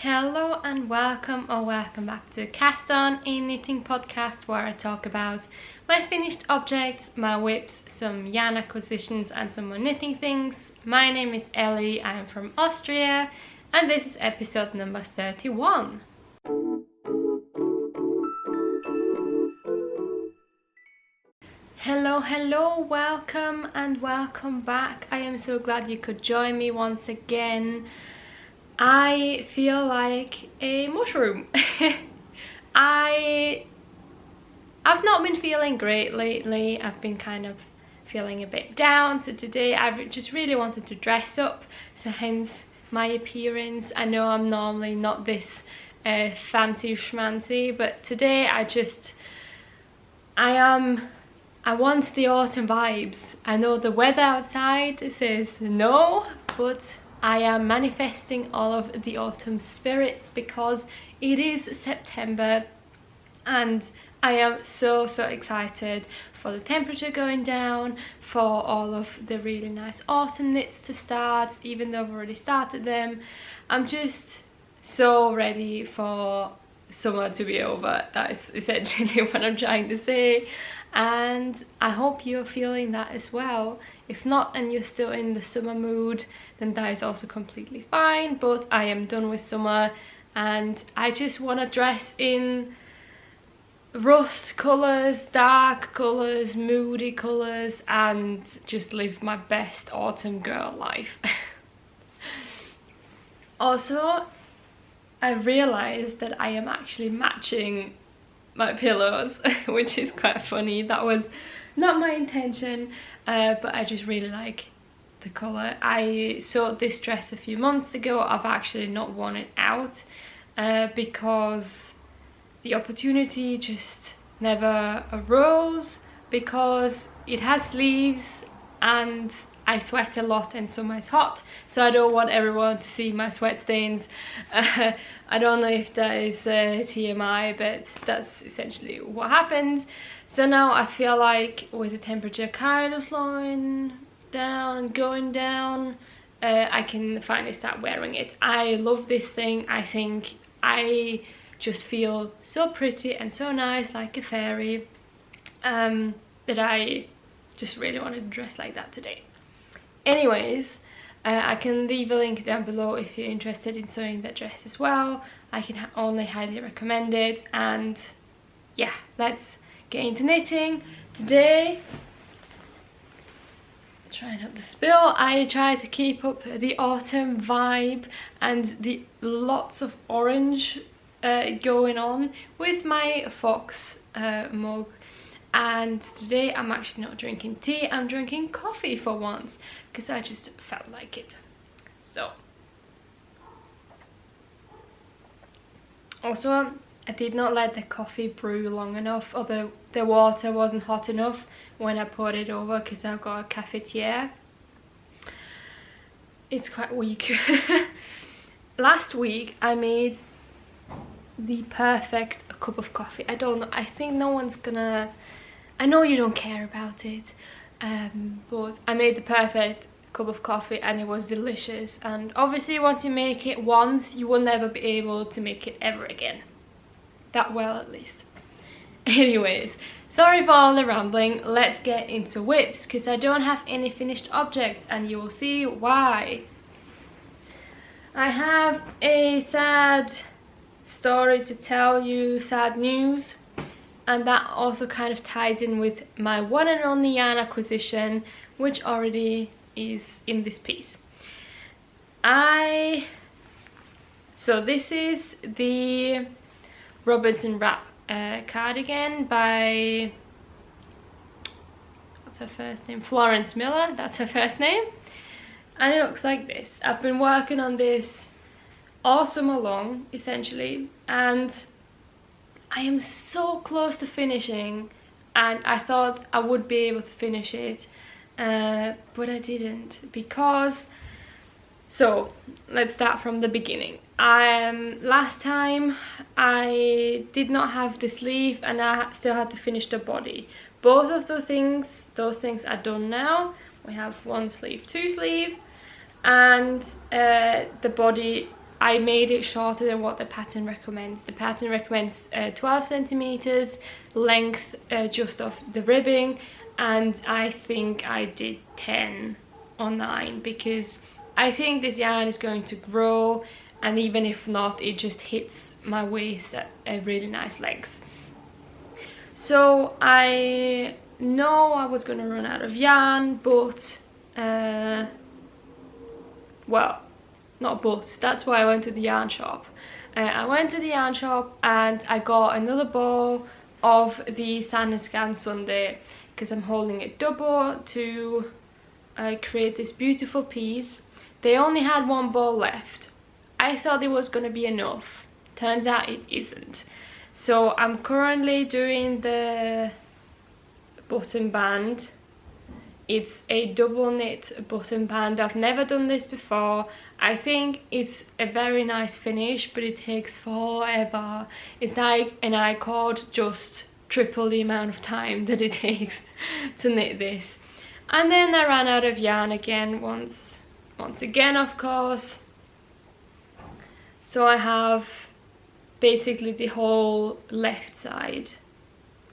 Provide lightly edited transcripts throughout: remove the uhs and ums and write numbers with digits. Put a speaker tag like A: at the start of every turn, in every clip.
A: Hello and welcome back to Cast On, a knitting podcast where I talk about my finished objects, my whips, some yarn acquisitions and some more knitting things. My name is Ellie, I am from Austria and this is episode number 31. Hello, welcome and welcome back. I am so glad you could join me once again. I feel like a mushroom. I've not been feeling great lately. I've been kind of feeling a bit down, so today I just really wanted to dress up, so hence my appearance. I know I'm normally not this fancy schmancy, but today I want the autumn vibes. I know the weather outside says no, but I am manifesting all of the autumn spirits because it is September and I am so excited for the temperature going down, for all of the really nice autumn knits to start, even though I've already started them. I'm just so ready for summer to be over. That is essentially what I'm trying to say, and I hope you're feeling that as well. If not and you're still in the summer mood, then that is also completely fine, but I am done with summer and I just want to dress in rust colours, dark colours, moody colours, and just live my best autumn girl life. Also, I realised that I am actually matching my pillows, which is quite funny. That was not my intention, but I just really like the colour. I sewed this dress a few months ago. I've actually not worn it out because the opportunity just never arose, because it has sleeves and I sweat a lot and summer is hot, so I don't want everyone to see my sweat stains. I don't know if that is TMI, but that's essentially what happened. So now I feel like with the temperature kind of slowing down and going down, I can finally start wearing it. I love this thing. I think I just feel so pretty and so nice, like a fairy, that I just really wanted to dress like that today. Anyways, I can leave a link down below if you're interested in sewing that dress as well. I can only highly recommend it. And yeah, let's get into knitting. Today, try not to spill, I try to keep up the autumn vibe and the lots of orange going on with my fox mug. And today I'm actually not drinking tea, I'm drinking coffee for once, because I just felt like it. So, also I did not let the coffee brew long enough, or the water wasn't hot enough when I poured it over, because I've got a cafetiere. It's quite weak. Last week I made the perfect cup of coffee. I don't know, I think no one's gonna, I know you don't care about it, but I made the perfect cup of coffee and it was delicious. And obviously once you make it once, you will never be able to make it ever again. That well, at least. Anyways, sorry for all the rambling. Let's get into whips, because I don't have any finished objects and you will see why. I have a sad story to tell you, sad news. And that also kind of ties in with my one and only yarn acquisition, which already is in this piece. So this is the Robinson Wrap cardigan by, what's her first name? Florence Miller, that's her first name. And it looks like this. I've been working on this all summer long, essentially, and I am so close to finishing, and I thought I would be able to finish it, but I didn't, because, so let's start from the beginning. Last time I did not have the sleeve and I still had to finish the body. Both of those things are done now. We have one sleeve, two sleeve, and the body I made it shorter than what the pattern recommends. The pattern recommends 12 centimeters length just off the ribbing, and I think I did 10 or 9 because I think this yarn is going to grow, and even if not, it just hits my waist at a really nice length. So I know I was going to run out of yarn, but well, not but, that's why I went to the yarn shop. I went to the yarn shop and I got another ball of the Sandesgarn Sunday because I'm holding it double to create this beautiful piece. They only had one ball left. I thought it was going to be enough. Turns out it isn't. So I'm currently doing the button band. It's a double knit button band. I've never done this before. I think it's a very nice finish, but it takes forever. It's like an I-cord, just triple the amount of time that it takes to knit this. And then I ran out of yarn again once again, of course. So I have basically the whole left side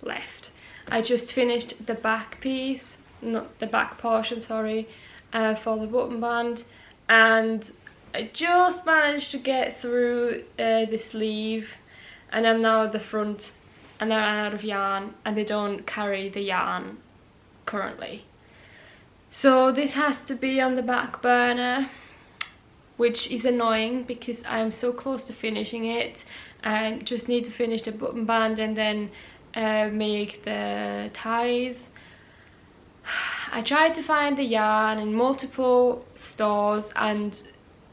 A: left. I just finished the back piece, not the back portion, sorry, for the button band, and I just managed to get through the sleeve, and I'm now at the front, and I ran out of yarn, and they don't carry the yarn currently. So this has to be on the back burner, which is annoying because I'm so close to finishing it. I just need to finish the button band and then make the ties. I tried to find the yarn in multiple stores and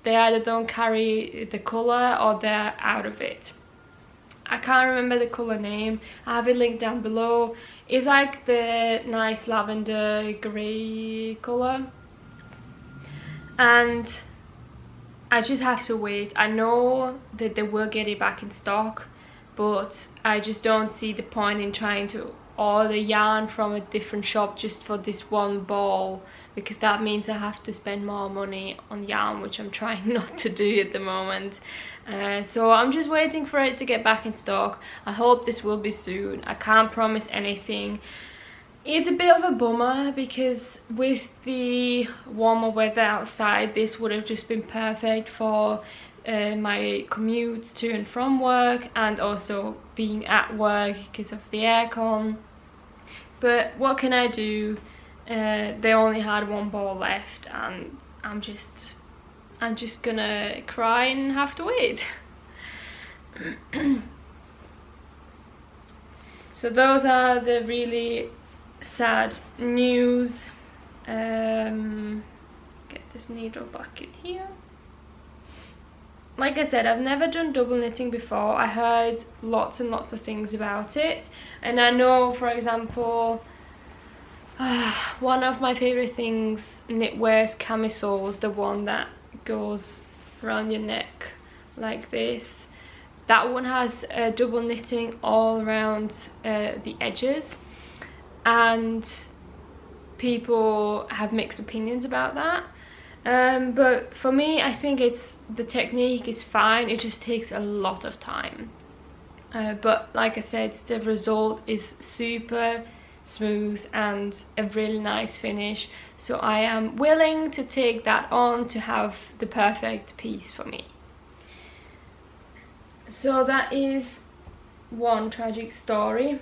A: they either don't carry the colour or they're out of it. I can't remember the colour name. I have it linked down below. It's like the nice lavender grey colour. And I just have to wait. I know that they will get it back in stock, but I just don't see the point in trying to order yarn from a different shop just for this one ball, because that means I have to spend more money on yarn, which I'm trying not to do at the moment. So I'm just waiting for it to get back in stock. I hope this will be soon. I can't promise anything. It's a bit of a bummer because with the warmer weather outside, this would have just been perfect for my commute to and from work, and also being at work because of the aircon. But what can I do? They only had one ball left, and I'm just gonna cry and have to wait. So those are the really sad news. Get this needle back in here. Like I said, I've never done double knitting before. I heard lots and lots of things about it, and I know, for example, one of my favorite things, knitwear's CaMaRose, the one that goes around your neck like this. That one has double knitting all around the edges, and people have mixed opinions about that. But for me, I think the technique is fine. It just takes a lot of time. But like I said, the result is super smooth and a really nice finish. So I am willing to take that on to have the perfect piece for me. So that is one tragic story,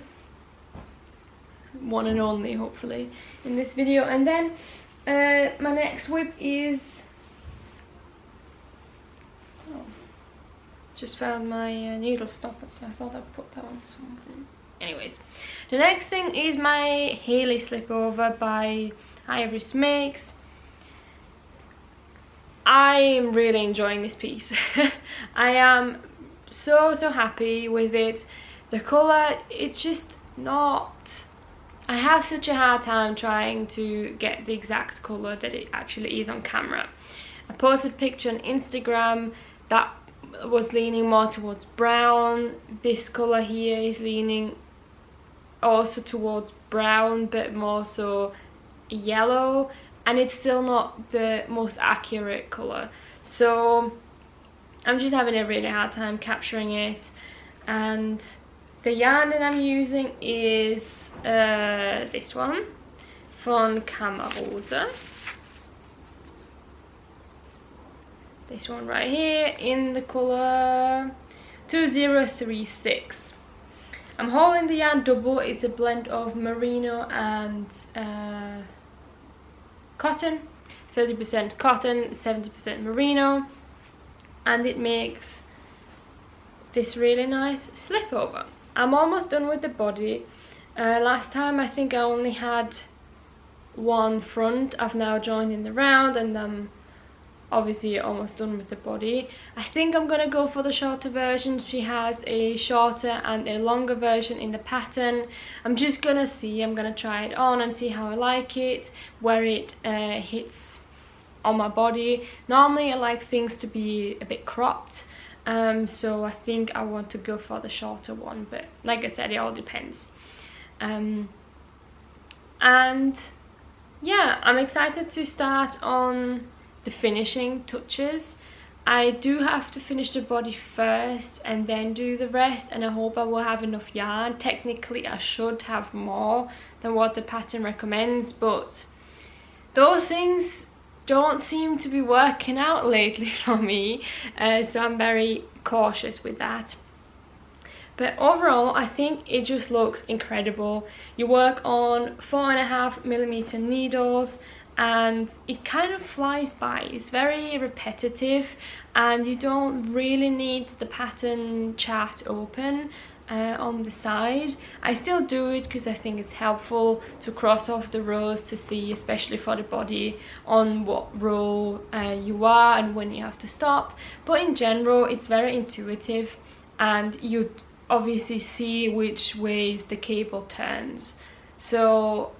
A: one and only hopefully in this video. And then my next whip is, just found my needle stopper, so I thought I'd put that on something. Anyways, the next thing is my Hayley slipover by Hiris Makes. I am really enjoying this piece. I am so happy with it. The colour, it's just not... I have such a hard time trying to get the exact colour that it actually is on camera. I posted a picture on Instagram that was leaning more towards brown. This colour here is leaning also towards brown, but more so yellow, and it's still not the most accurate colour. So I'm just having a really hard time capturing it. And the yarn that I'm using is this one from CaMaRose. This one right here in the color 2036. I'm holding the yarn double. It's a blend of merino and cotton, 30% cotton, 70% merino, and it makes this really nice slip over. I'm almost done with the body. Last time I think I only had one front. I've now joined in the round, and I'm obviously almost done with the body. I think I'm gonna go for the shorter version. She has a shorter and a longer version in the pattern. I'm just gonna see, I'm gonna try it on and see how I like it, where it hits on my body. Normally I like things to be a bit cropped, so I think I want to go for the shorter one, but like I said, it all depends. And yeah, I'm excited to start on the finishing touches. I do have to finish the body first and then do the rest, and I hope I will have enough yarn. Technically I should have more than what the pattern recommends, but those things don't seem to be working out lately for me, so I'm very cautious with that. But overall I think it just looks incredible. You work on 4.5mm needles and it kind of flies by. It's very repetitive and you don't really need the pattern chart open on the side. I still do it because I think it's helpful to cross off the rows to see, especially for the body, on what row you are and when you have to stop. But in general it's very intuitive, and you obviously see which ways the cable turns. So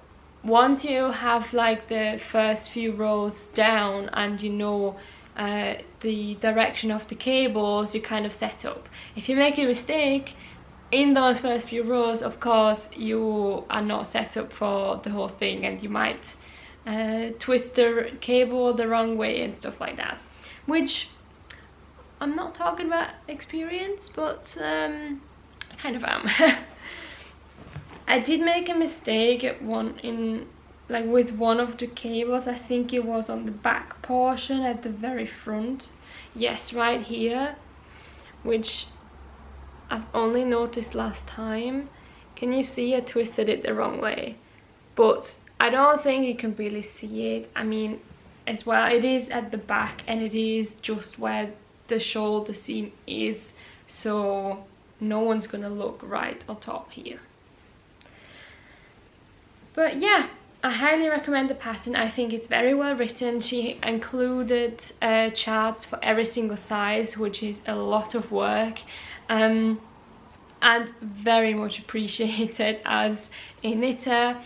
A: once you have like the first few rows down and you know the direction of the cables, you kind of set up. If you make a mistake in those first few rows, of course you are not set up for the whole thing, and you might twist the cable the wrong way and stuff like that, which I'm not talking about experience, but I kind of am. I did make a mistake at with one of the cables. I think it was on the back portion at the very front. Yes, right here, which I've only noticed last time. Can you see I twisted it the wrong way? But I don't think you can really see it. I mean, as well, it is at the back and it is just where the shoulder seam is, so no one's gonna look right on top here. But yeah, I highly recommend the pattern. I think it's very well written. She included charts for every single size, which is a lot of work, and very much appreciated as a knitter.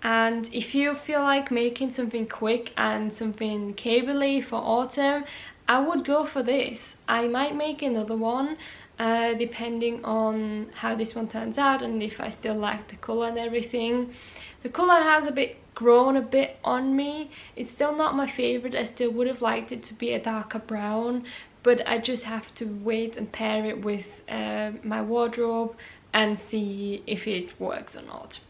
A: And if you feel like making something quick and something cable-y for autumn, I would go for this. I might make another one depending on how this one turns out and if I still like the colour and everything. The colour has grown a bit on me. It's still not my favourite. I still would have liked it to be a darker brown, but I just have to wait and pair it with my wardrobe and see if it works or not.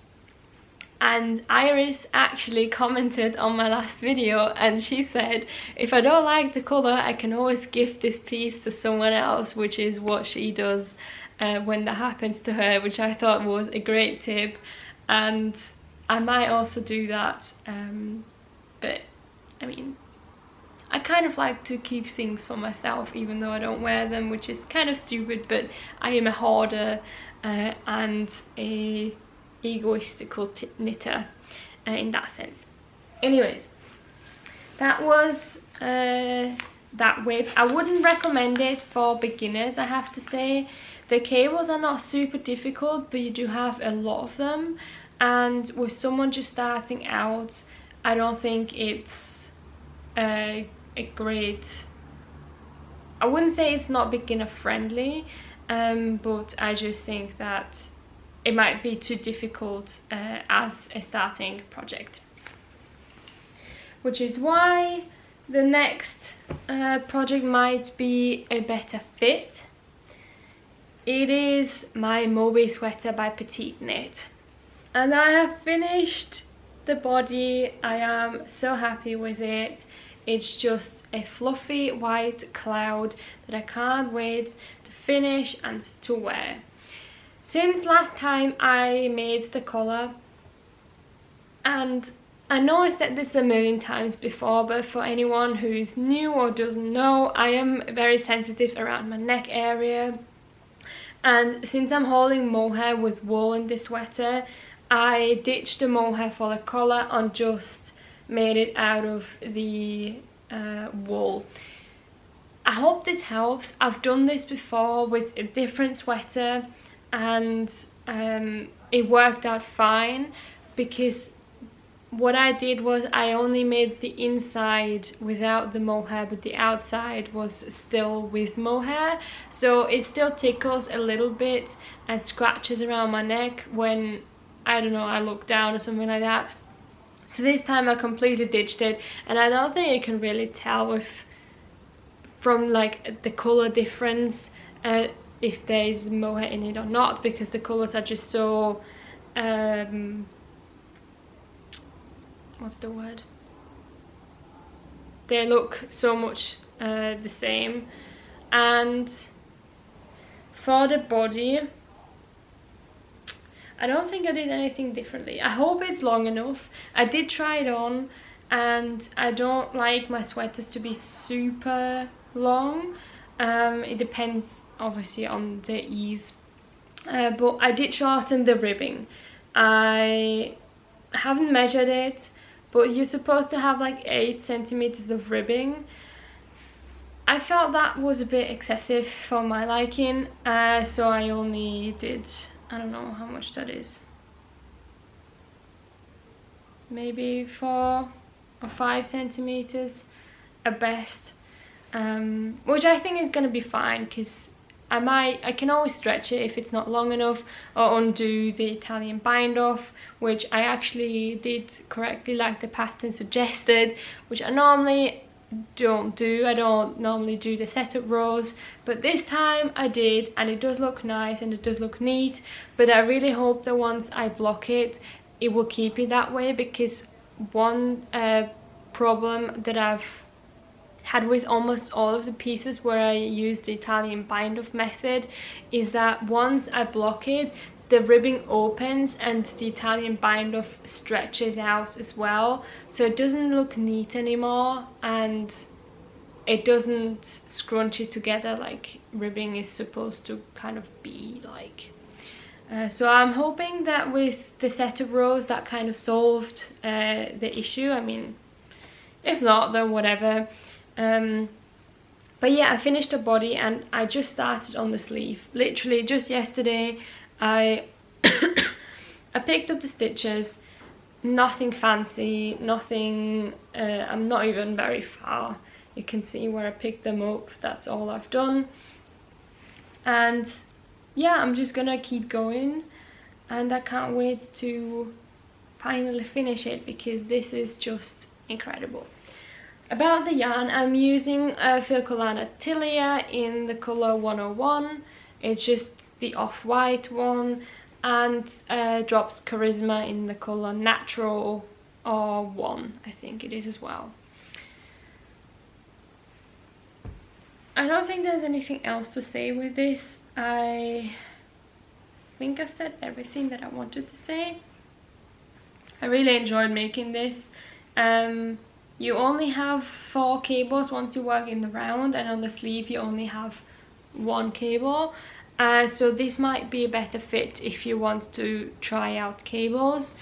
A: And Iris actually commented on my last video and she said if I don't like the colour I can always gift this piece to someone else, which is what she does when that happens to her, which I thought was a great tip, and I might also do that. But I mean, I kind of like to keep things for myself even though I don't wear them, which is kind of stupid, but I am a hoarder and a egoistical knitter in that sense. Anyways, that was that whip. I wouldn't recommend it for beginners, I have to say. The cables are not super difficult, but you do have a lot of them, and with someone just starting out, I don't think it's a great, I wouldn't say it's not beginner friendly, but I just think that it might be too difficult as a starting project. Which is why the next project might be a better fit. It is my Moby sweater by Petite knit, and I have finished the body. I am so happy with it. It's just a fluffy white cloud that I can't wait to finish and to wear. Since last time I made the collar, and I know I said this a million times before, but for anyone who's new or doesn't know, I am very sensitive around my neck area. And since I'm holding mohair with wool in this sweater, I ditched the mohair for the collar and just made it out of the wool. I hope this helps. I've done this before with a different sweater, and it worked out fine, because what I did was I only made the inside without the mohair, but the outside was still with mohair, so it still tickles a little bit and scratches around my neck when, I don't know, I look down or something like that. So this time I completely ditched it, and I don't think you can really tell from like the color difference if there is mohair in it or not, because the colors are just so what's the word? They look so much the same. And for the body, I don't think I did anything differently. I hope it's long enough. I did try it on, and I don't like my sweaters to be super long. It depends obviously on the ease, but I did shorten the ribbing. I haven't measured it, but you're supposed to have like 8 centimeters of ribbing. I felt that was a bit excessive for my liking, so I only did, I don't know how much that is, maybe 4 or 5 centimeters at best, which I think is going to be fine, because I can always stretch it if it's not long enough, or undo the Italian bind off, which I actually did correctly like the pattern suggested, which I normally don't do. I don't normally do the setup rows, but this time I did, and it does look nice and it does look neat. But I really hope that once I block it, it will keep it that way, because one problem that I've had with almost all of the pieces where I use the Italian bind off method is that once I block it, the ribbing opens and the Italian bind off stretches out as well, so it doesn't look neat anymore, and it doesn't scrunch it together like ribbing is supposed to kind of be like. So I'm hoping that with the setup rows that kind of solved the issue. I mean, if not, then whatever. But yeah, I finished the body and I just started on the sleeve. Literally just yesterday I I picked up the stitches, nothing fancy, nothing, I'm not even very far. You can see where I picked them up, that's all I've done. And yeah, I'm just gonna keep going, and I can't wait to finally finish it, because this is just incredible. About the yarn, I'm using Filcolana Tilia in the color 101. It's just the off-white one, and Drops Karisma in the color Natural or 1, I think it is as well. I don't think there's anything else to say with this. I think I've said everything that I wanted to say. I really enjoyed making this. You only have 4 cables once you work in the round, and on the sleeve you only have 1 cable. So this might be a better fit if you want to try out cables.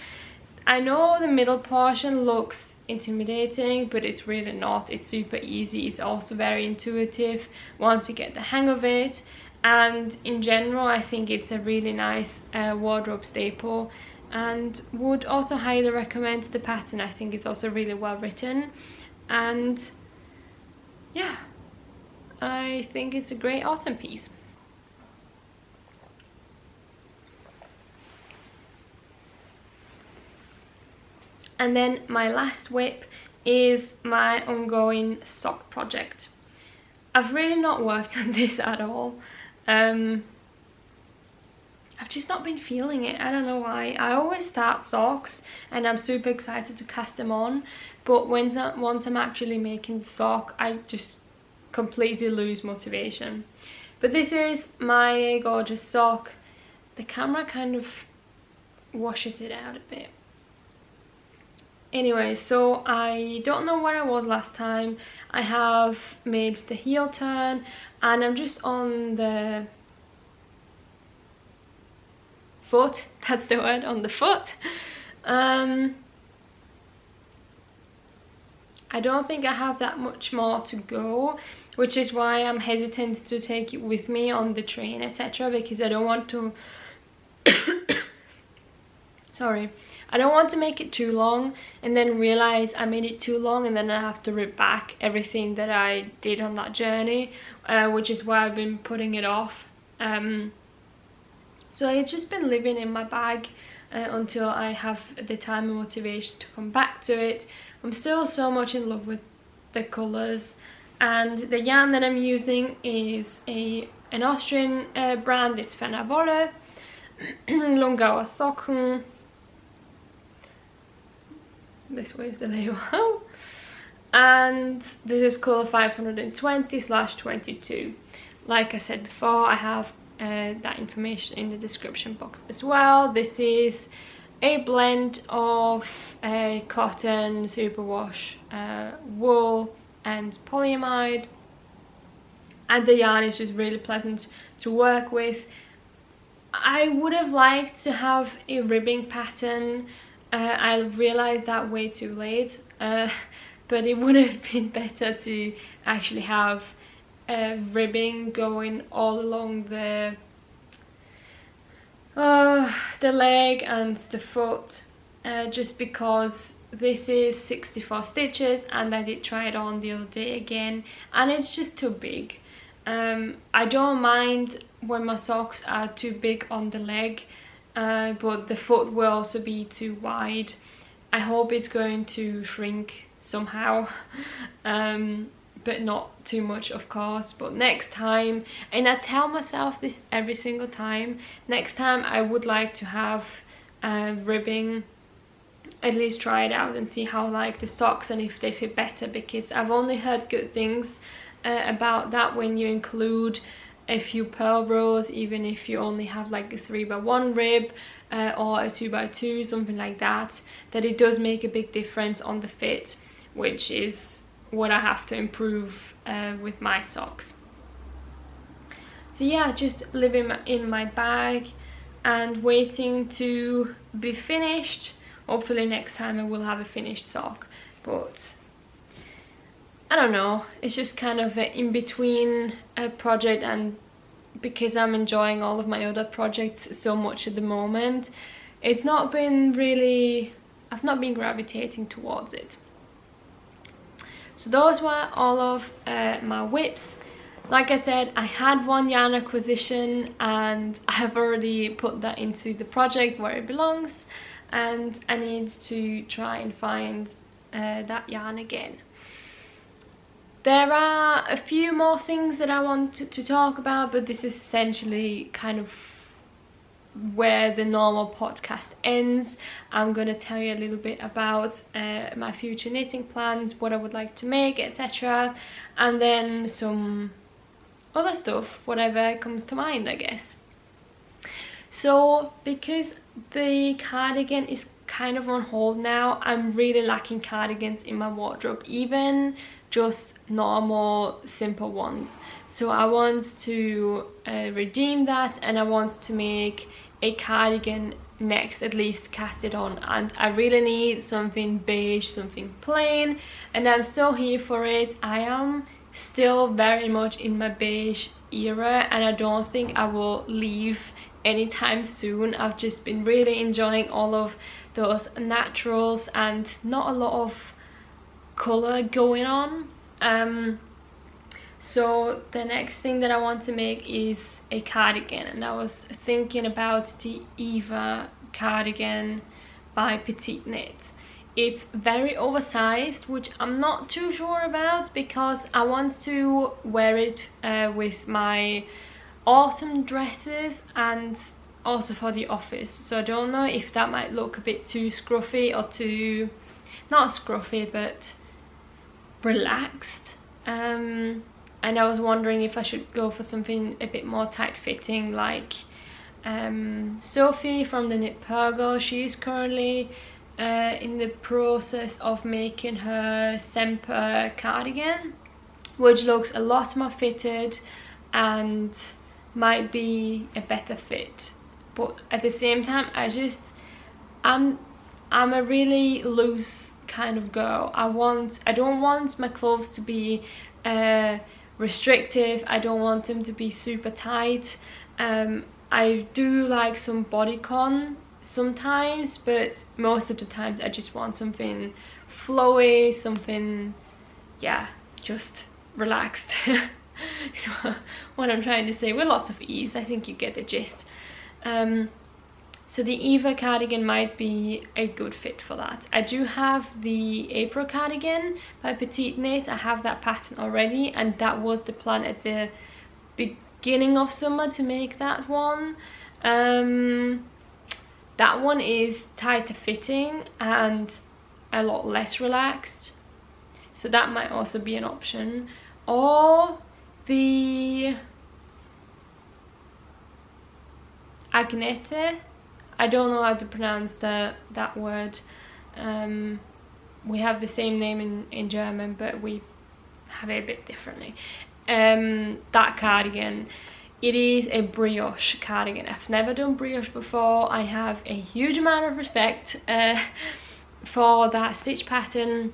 A: I know the middle portion looks intimidating, but it's really not. It's super easy. It's also very intuitive once you get the hang of it. And in general, I think it's a really nice wardrobe staple, and would also highly recommend the pattern. I think it's also really well written, and yeah, I think it's a great autumn piece. And then my last whip is my ongoing sock project. I've really not worked on this at all. I've just not been feeling it. I don't know why. I always start socks and I'm super excited to cast them on, but once I'm actually making the sock, I just completely lose motivation. But this is my gorgeous sock. The camera kind of washes it out a bit. Anyway, so I don't know where I was last time. I have made the heel turn and I'm just on the foot, that's the word, on the foot. I don't think I have that much more to go, which is why I'm hesitant to take it with me on the train, etc., because I don't want to sorry, I don't want to make it too long and then realize I made it too long and then I have to rip back everything that I did on that journey, which is why I've been putting it off. So it's just been living in my bag until I have the time and motivation to come back to it. I'm still so much in love with the colours, and the yarn that I'm using is an Austrian brand. It's Ferner Wolle, Lungauer Socken. This way is the label. And this is colour 520/22. Like I said before, I have that information in the description box as well. This is a blend of cotton, superwash, wool and polyamide, and the yarn is just really pleasant to work with. I would have liked to have a ribbing pattern. I realized that way too late, but it would have been better to actually have ribbing going all along the leg and the foot, just because this is 64 stitches and I did try it on the other day again and it's just too big. I don't mind when my socks are too big on the leg, but the foot will also be too wide. I hope it's going to shrink somehow, but not too much, of course. But next time, and I tell myself this every single time, next time I would like to have ribbing, at least try it out and see how I like the socks and if they fit better, because I've only heard good things about that when you include a few pearl rows, even if you only have like a 3x1 rib or a 2x2, something like that, that it does make a big difference on the fit, which is what I have to improve with my socks. So yeah, just living in my bag and waiting to be finished. Hopefully next time I will have a finished sock, but I don't know, it's just kind of an in-between project, and because I'm enjoying all of my other projects so much at the moment, it's not been really, I've not been gravitating towards it. So those were all of my whips. Like I said, I had one yarn acquisition and I have already put that into the project where it belongs, and I need to try and find that yarn again. There are a few more things that I want to talk about, but this is essentially kind of where the normal podcast ends. I'm going to tell you a little bit about my future knitting plans, what I would like to make, etc. And then some other stuff, whatever comes to mind, I guess. So because the cardigan is kind of on hold now, I'm really lacking cardigans in my wardrobe, even just normal simple ones. So I want to redeem that, and I want to make a cardigan next, at least cast it on, and I really need something beige, something plain, and I'm so here for it. I am still very much in my beige era and I don't think I will leave anytime soon. I've just been really enjoying all of those naturals and not a lot of color going on. So the next thing that I want to make is a cardigan, and I was thinking about the Eva cardigan by Petite knit. it's very oversized, which I'm not too sure about because I want to wear it with my autumn dresses and also for the office. So I don't know if that might look a bit too scruffy or too, not scruffy, but relaxed. And I was wondering if I should go for something a bit more tight fitting, like Sophie from the Knit Purgle. She's currently in the process of making her Semper cardigan, which looks a lot more fitted and might be a better fit. But at the same time, I'm a really loose kind of girl. I don't want my clothes to be restrictive. I don't want them to be super tight. I do like some bodycon sometimes, but most of the times I just want something flowy, something, yeah, just relaxed. So what I'm trying to say, with lots of ease, I think you get the gist. So the Eva cardigan might be a good fit for that. I do have the April cardigan by Petite Knit. I have that pattern already, and that was the plan at the beginning of summer to make that one. That one is tighter fitting and a lot less relaxed, so that might also be an option. Or the Agnete, I don't know how to pronounce that word. We have the same name in German, but we have it a bit differently. That cardigan, it is a brioche cardigan. I've never done brioche before. I have a huge amount of respect for that stitch pattern,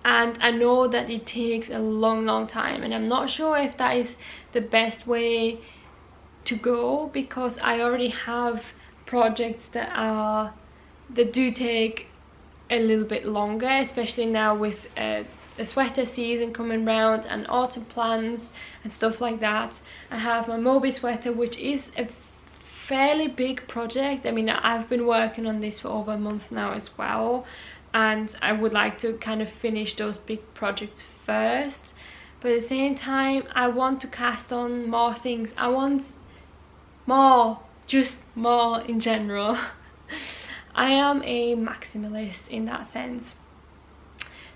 A: and I know that it takes a long time, and I'm not sure if that is the best way to go, because I already have projects that do take a little bit longer, especially now with the sweater season coming round and autumn plans and stuff like that. I have my Moby sweater, which is a fairly big project. I mean, I've been working on this for over a month now as well, and I would like to kind of finish those big projects first, but at the same time I want to cast on more things. I want more, just more in general. I am a maximalist in that sense.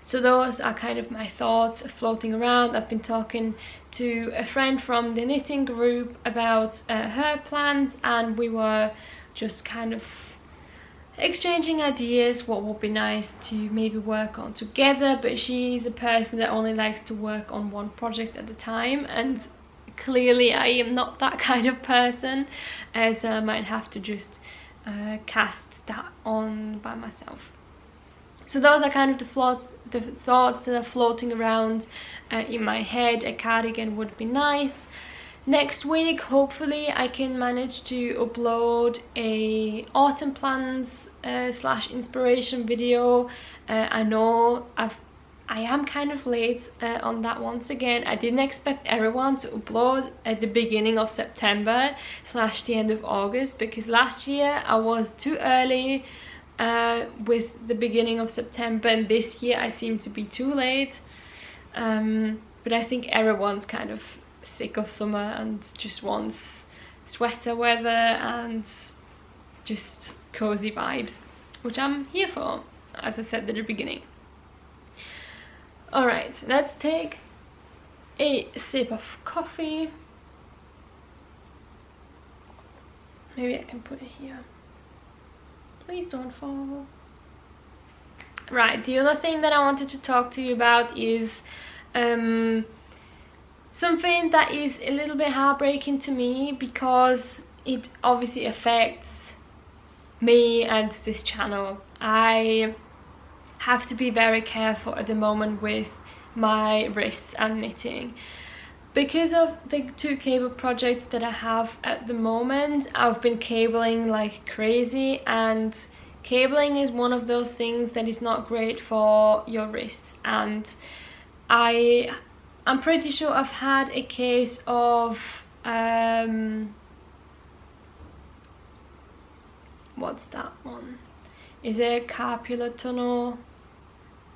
A: So those are kind of my thoughts floating around. I've been talking to a friend from the knitting group about her plans, and we were just kind of exchanging ideas what would be nice to maybe work on together. But she's a person that only likes to work on one project at a time, and clearly I am not that kind of person, so I might have to just cast that on by myself. So those are kind of the thoughts that are floating around in my head. A cardigan would be nice. Next week, hopefully, I can manage to upload a autumn plans / inspiration video. I know I am kind of late on that once again. I didn't expect everyone to upload at the beginning of September / the end of August, because last year I was too early with the beginning of September, and this year I seem to be too late. But I think everyone's kind of sick of summer and just wants sweater weather and just cozy vibes, which I'm here for, as I said at the beginning. Alright, let's take a sip of coffee. Maybe I can put it here. Please don't fall. Right, the other thing that I wanted to talk to you about is something that is a little bit heartbreaking to me, because it obviously affects me and this channel. I have to be very careful at the moment with my wrists and knitting. Because of the 2 cable projects that I have at the moment, I've been cabling like crazy, and cabling is one of those things that is not great for your wrists. And I'm pretty sure I've had a case of what's that one? is it carpal tunnel?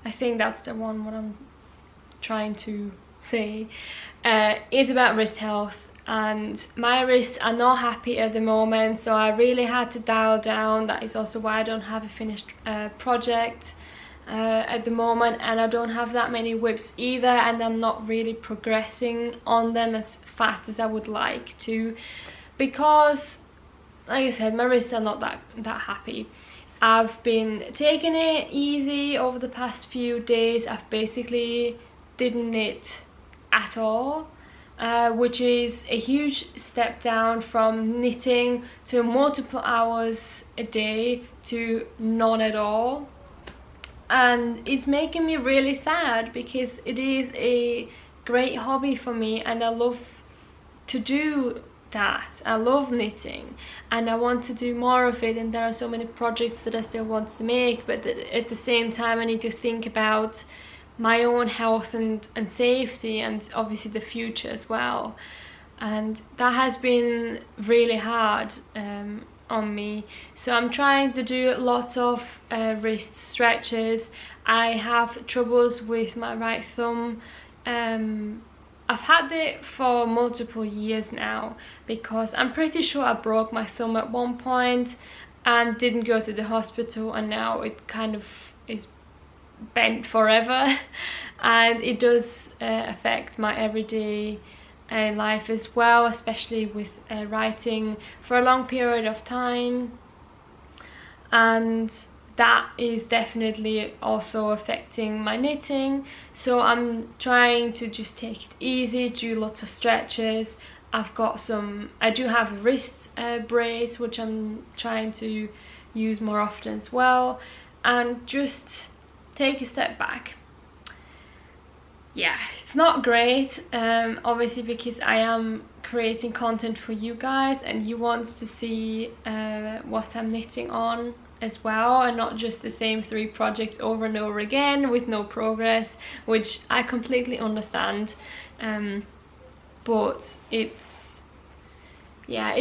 A: I think that's the one what I'm trying to say. It's about wrist health, and my wrists are not happy at the moment, so I really had to dial down. That is also why I don't have a finished project at the moment, and I don't have that many whips either, and I'm not really progressing on them as fast as I would like to, because like I said, my wrists are not that happy. I've been taking it easy over the past few days. I've basically didn't knit at all, which is a huge step down from knitting to multiple hours a day to none at all. And it's making me really sad, because it is a great hobby for me and I love to do that. I love knitting and I want to do more of it, and there are so many projects that I still want to make, but at the same time I need to think about my own health and safety, and obviously the future as well, and that has been really hard on me. So I'm trying to do lots of wrist stretches. I have troubles with my right thumb. I've had it for multiple years now, because I'm pretty sure I broke my thumb at one point and didn't go to the hospital, and now it kind of is bent forever and it does affect my everyday life as well, especially with writing for a long period of time, and that is definitely also affecting my knitting. So I'm trying to just take it easy, do lots of stretches. I do have a wrist brace which I'm trying to use more often as well, and just take a step back. Yeah, it's not great, obviously, because I am creating content for you guys and you want to see what I'm knitting on as well, and not just the same 3 projects over and over again with no progress, which I completely understand, but it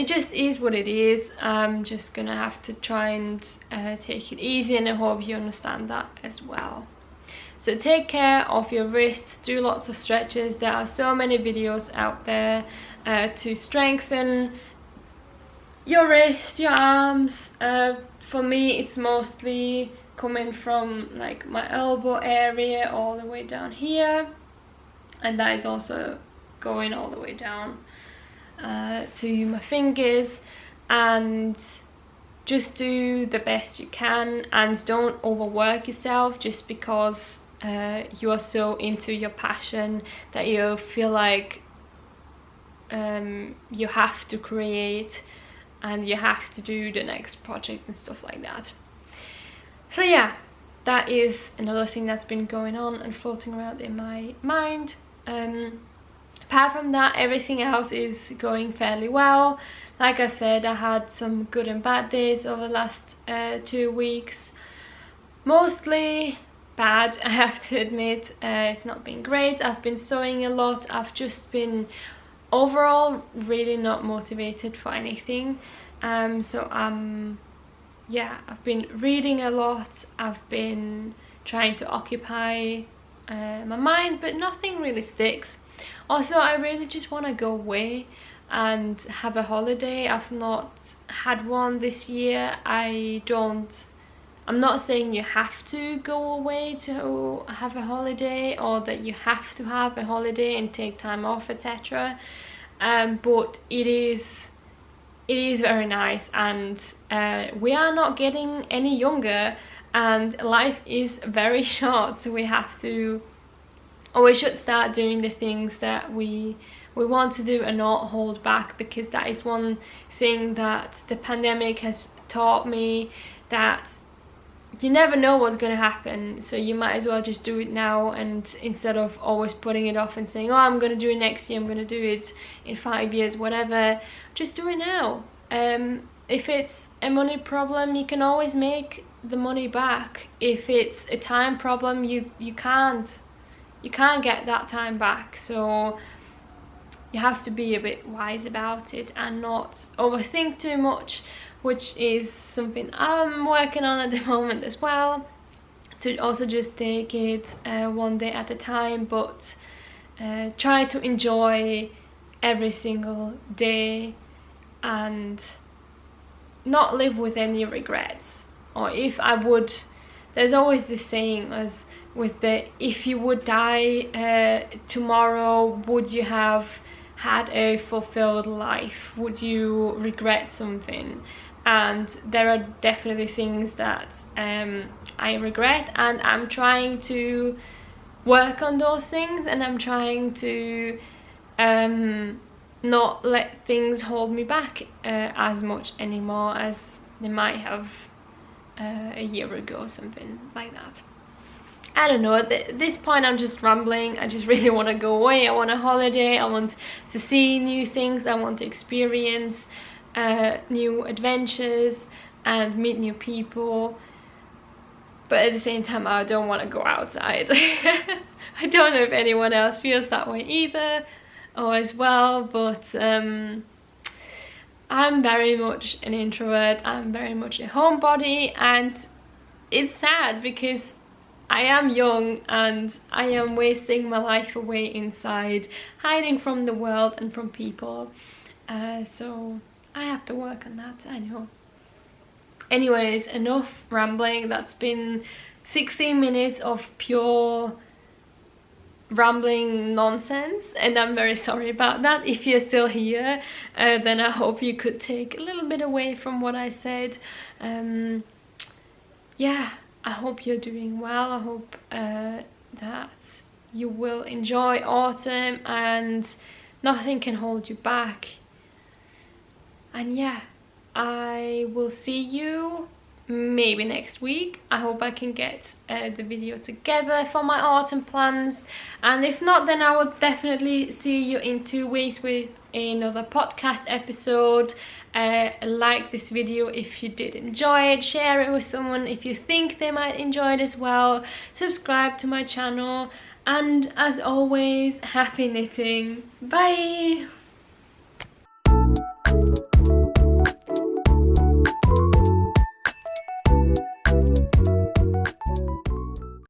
A: just is what it is. I'm just gonna have to try and take it easy, and I hope you understand that as well. So take care of your wrists, do lots of stretches. There are so many videos out there to strengthen your wrist, your arms. For me it's mostly coming from like my elbow area all the way down here, and that is also going all the way down to my fingers. And just do the best you can, and don't overwork yourself just because you are so into your passion that you feel like you have to create and you have to do the next project and stuff like that. So yeah, that is another thing that's been going on and floating around in my mind. Apart from that, everything else is going fairly well. Like I said, I had some good and bad days over the last 2 weeks. Mostly bad, I have to admit. It's not been great. I've been sewing a lot. I've just been overall really not motivated for anything. Yeah, I've been reading a lot. I've been trying to occupy my mind, but nothing really sticks. Also, I really just want to go away and have a holiday. I've not had one this year. I'm not saying you have to go away to have a holiday, or that you have to have a holiday and take time off, etc. But it is very nice, and we are not getting any younger, and life is very short, so we have to, or we should start doing the things that we want to do and not hold back, because that is one thing that the pandemic has taught me, that you never know what's going to happen, so you might as well just do it now, and instead of always putting it off and saying, oh, I'm going to do it next year, I'm going to do it in 5 years, whatever, just do it now. If it's a money problem, you can always make the money back. If it's a time problem, you can't get that time back, so you have to be a bit wise about it and not overthink too much. which is something I'm working on at the moment as well, to also just take it one day at a time, but try to enjoy every single day and not live with any regrets. Or if I would, there's always this saying as with the, if you would die tomorrow, would you have had a fulfilled life? Would you regret something? And there are definitely things that I regret, and I'm trying to work on those things, and I'm trying to not let things hold me back as much anymore as they might have a year ago or something like that. I don't know, at this point I'm just rambling. I just really want to go away. I want a holiday. I want to see new things. I want to experience new adventures and meet new people. But at the same time, I don't want to go outside. I don't know if anyone else feels that way either or as well, but I'm very much an introvert. I'm very much a homebody, and it's sad because I am young and I am wasting my life away inside, hiding from the world and from people. So I have to work on that, I know. Anyways, enough rambling. That's been 16 minutes of pure rambling nonsense, and I'm very sorry about that. If you're still here, then I hope you could take a little bit away from what I said. Yeah, I hope you're doing well. I hope that you will enjoy autumn and nothing can hold you back. And yeah, I will see you maybe next week. I hope I can get the video together for my autumn plans, and if not, then I will definitely see you in 2 weeks with another podcast episode. Like this video if you did enjoy it, share it with someone if you think they might enjoy it as well, subscribe to my channel, and as always, happy knitting. Bye!